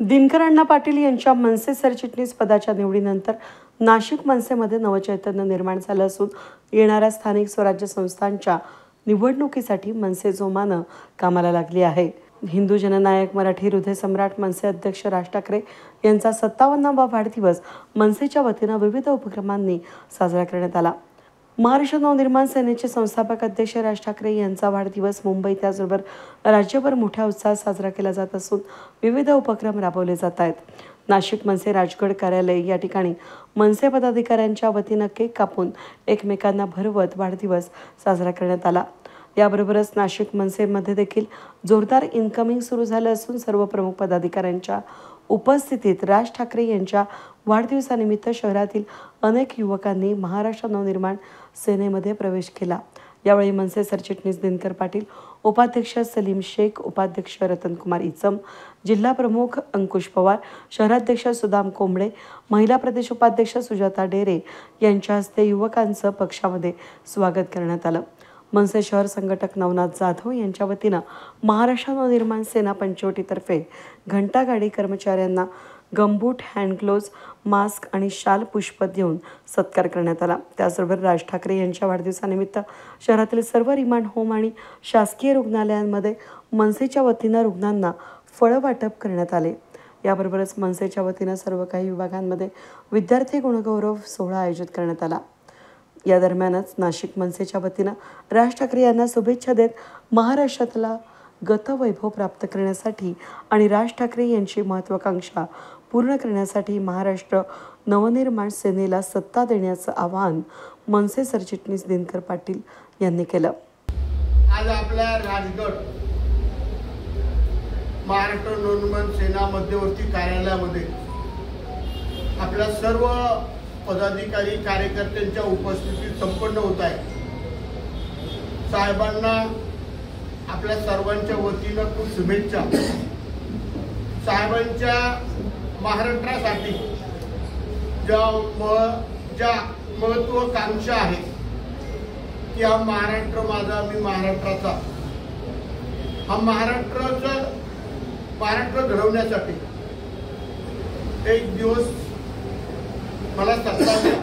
दिनकर अण्णा पाटील यांच्या मनसे सरचिटणीस पदाच्या निवडीनंतर नाशिक मनसेमध्ये नवचैतन्य निर्माण झालं असून येणाऱ्या स्थानिक स्वराज्य संस्थांच्या निवडणुकीसाठी मनसे जोमानं कामाला लागली आहे. हिंदू जननायक मराठी हृदय सम्राट मनसे अध्यक्ष राज ठाकरे यांचा 57वा वाढदिवस मनसेच्या वतीनं विविध उपक्रमांनी साजरा करण्यात आला. महाराष्ट्र नवनिर्माण सेनेचे संस्थापक अध्यक्ष राज ठाकरे यांचा वाढदिवस मुंबई त्याचबरोबर राज्यभर मोठ्या उत्साहात साजरा केला जात असून विविध उपक्रम राबवले जात आहेत. नाशिक मनसे राजगड कार्यालय या ठिकाणी मनसे पदाधिकाऱ्यांच्या वतीनं केक कापून एकमेकांना भरवत वाढदिवस साजरा करण्यात आला. याबरोबरच नाशिक मनसेमध्ये देखील जोरदार इन्कमिंग सुरू झालं असून सर्व प्रमुख पदाधिकाऱ्यांच्या उपस्थितीत राज ठाकरे यांच्या वाढदिवसानिमित्त शहरातील अनेक युवकांनी महाराष्ट्र नवनिर्माण सेनेमध्ये प्रवेश केला. यावेळी मनसे सरचिटणीस दिनकर पाटील, उपाध्यक्ष सलीम शेख, उपाध्यक्ष रतनकुमार इचम, जिल्हा प्रमुख अंकुश पवार, शहराध्यक्ष सुदाम कोंबडे, महिला प्रदेश उपाध्यक्ष सुजाता डेरे यांच्या हस्ते युवकांचं पक्षामध्ये स्वागत करण्यात आलं. मनसे शहर संघटक नवनाथ जाधव यांच्या वतीनं महाराष्ट्र नवनिर्माण सेना पंचवटीतर्फे घंटागाडी कर्मचाऱ्यांना गमबूट, हँडग्लोव्ज, मास्क आणि शाल पुष्प देऊन सत्कार करण्यात आला. त्याचबरोबर राज ठाकरे यांच्या वाढदिवसानिमित्त शहरातील सर्व रिमांड होम आणि शासकीय रुग्णालयांमध्ये मनसेच्या वतीनं रुग्णांना फळं वाटप करण्यात आले. याबरोबरच मनसेच्या वतीनं सर्व काही विभागांमध्ये विद्यार्थी गुणगौरव सोहळा आयोजित करण्यात आला. या दरम्यानच नाशिक मनसेच्या वतीनं राज ठाकरे यांना शुभेच्छा देत महाराष्ट्रातला गतवैभव प्राप्त करण्यासाठी आणि राज ठाकरे यांची महत्त्वाकांक्षा पूर्ण करण्यासाठी महाराष्ट्र नवनिर्माण सेनेला सत्ता देण्याचं आवाहन मनसे सरचिटणीस दिनकर पाटील यांनी केलं. आज आपल्या राजगड महाराष्ट्र नवनिर्माण सेना मध्यवर्ती कार्यालयामध्ये आपल्या सर्व पदाधिकारी कार्यकर्त्यांच्या उपस्थितीत संपन्न होत आहे. साहेबांना आपल्या सर्वांच्या वतीनं खूप शुभेच्छा. साहेबांच्या महाराष्ट्रासाठी ज्या महत्वाकांक्षा आहे की हा महाराष्ट्र माझा, मी महाराष्ट्राचा, हा महाराष्ट्र घडवण्यासाठी एक दिवस मला सत्ता द्या,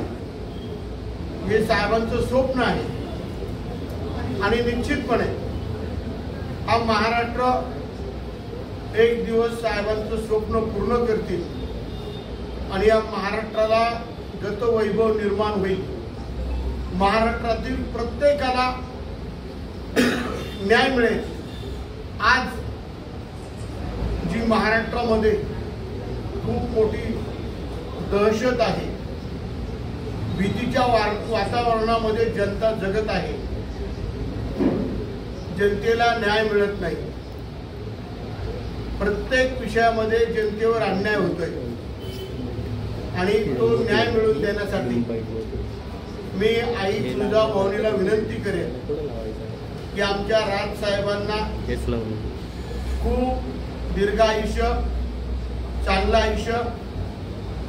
हे साहेबांचं स्वप्न आहे. आणि निश्चितपणे हा महाराष्ट्र एक दिवस साहेबांचं स्वप्न पूर्ण करतील आणि या महाराष्ट्राला गतवैभव निर्माण होईल. महाराष्ट्रातील प्रत्येकाला न्याय मिळेल. आज जी महाराष्ट्रामध्ये खूप मोठी दहशत आहे, भीतीच्या वातावरणामध्ये जनता जगत आहे, जनतेला न्याय मिळत नाही, प्रत्येक विषयामध्ये जनतेवर अन्याय होतोय आणि तो न्याय मिळवून देण्यासाठी मी आई तुळजाभवानीला विनंती करेन की आमच्या राजसाहेबांना खूप दीर्घ आयुष्य, चांगलं आयुष्य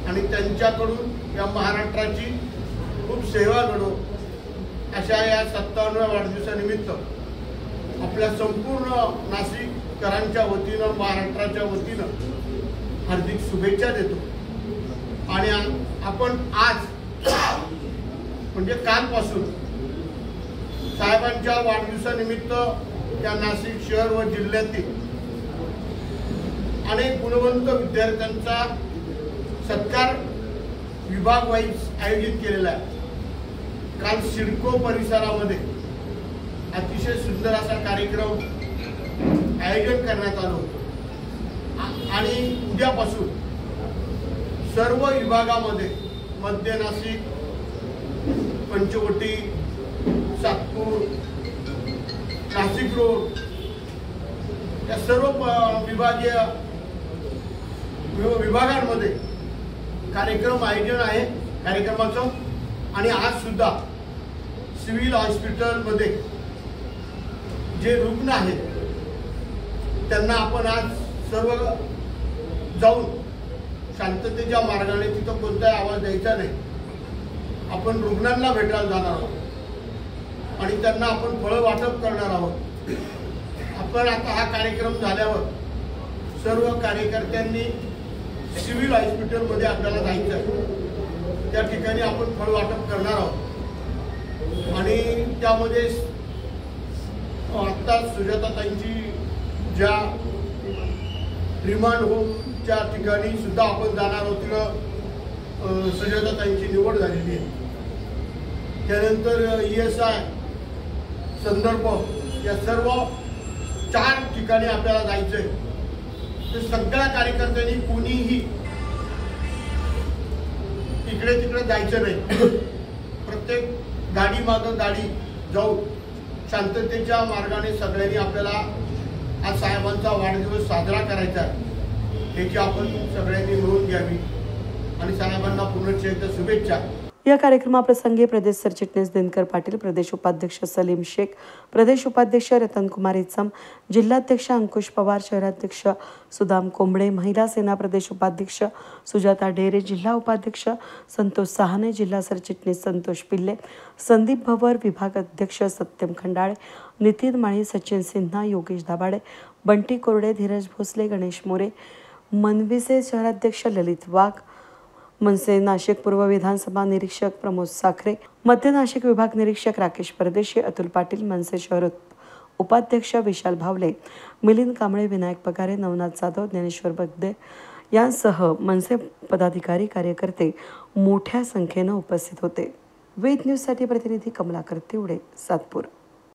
आणि त्यांच्याकडून या महाराष्ट्राची खूप सेवा घडो अशा या 57व्या वाढदिवसानिमित्त आपल्या संपूर्ण नाशिककरांच्या वतीनं, महाराष्ट्राच्या वतीनं हार्दिक शुभेच्छा देतो. आणि आपण आज म्हणजे कालपासून साहेबांच्या वाढदिवसानिमित्त या नाशिक शहर व जिल्ह्यातील अनेक गुणवंत विद्यार्थ्यांचा सत्कार विभाग वाईज आयोजित केलेला आहे. काल सिडको परिसरामध्ये अतिशय सुंदर असा कार्यक्रम आयोजन करण्यात आलं होतं आणि उद्यापासून सर्व विभागामध्ये मध्य नाशिक, पंचवटी, सातपूर, नाशिक रोड या सर्व विभागीय विभागांमध्ये कार्यक्रम आयोजन आहे कार्यक्रमाचं. आणि आज सुद्धा सिव्हिल हॉस्पिटलमध्ये जे रुग्ण आहेत त्यांना आपण आज सर्व जाऊन शांततेच्या मार्गाने, तिथं कोणताही आवाज द्यायचा नाही, आपण रुग्णांना भेटायला जाणार आहोत आणि त्यांना आपण फळं वाटप करणार आहोत. आपण आता हा कार्यक्रम झाल्यावर सर्व कार्यकर्त्यांनी सिव्हिल हॉस्पिटलमध्ये आपल्याला जायचं आहे. त्या ठिकाणी आपण फळ वाटप करणार आहोत आणि त्यामध्ये आत्ता सुजाताताईंची ज्या रिमांड होमच्या ठिकाणी सुद्धा आपण जाणार आहोत, तिथं सुजाताताईंची निवड झालेली आहे. त्यानंतर ESI संदर्भ या सर्व 4 ठिकाणी आपल्याला जायचं आहे. तर सगळ्या कार्यकर्त्यांनी कोणीही इकडे तिकडे जायचं नाही. प्रत्येक गाडी मागं गाडी जाऊन शांततेच्या मार्गाने सगळ्यांनी आपल्याला आज साहेबांचा वाढदिवस साजरा करायचा आहे, याची आपण सगळ्यांनी नोंद घ्यावी आणि साहेबांना पुनश्च एकदा शुभेच्छा. या कार्यक्रमाप्रसंगी प्रदेश सरचिटणीस दिनकर पाटील, प्रदेश उपाध्यक्ष सलीम शेख, प्रदेश उपाध्यक्ष रतनकुमार इचम, जिल्हाध्यक्ष अंकुश पवार, शहराध्यक्ष सुदाम कोंबडे, महिला सेना प्रदेश उपाध्यक्ष सुजाता डेरे, जिल्हा उपाध्यक्ष संतोष सहाने, जिल्हा सरचिटणीस संतोष पिल्ले, संदीप भवर, विभाग अध्यक्ष सत्यम खंडाळे, नितीन माळी, सचिन सिन्हा, योगेश दाभाडे, बंटी कोरडे, धीरज भोसले, गणेश मोरे, मनविसे शहराध्यक्ष ललित वाघ, मनसे नाशिक पूर्व विधानसभा निरीक्षक प्रमोद साखरे, मध्य नाशिक विभाग निरीक्षक राकेश परदेशी, अतुल पाटील, मनसे शहर उपाध्यक्ष विशाल भावले, मिलिंद कांबळे, विनायक पगारे, नवनाथ जाधव, ज्ञानेश्वर बगदे यांसह मनसे पदाधिकारी कार्यकर्ते मोठ्या संख्येनं उपस्थित होते. वेद न्यूजसाठी प्रतिनिधी कमलाकर तिवडे, सातपूर.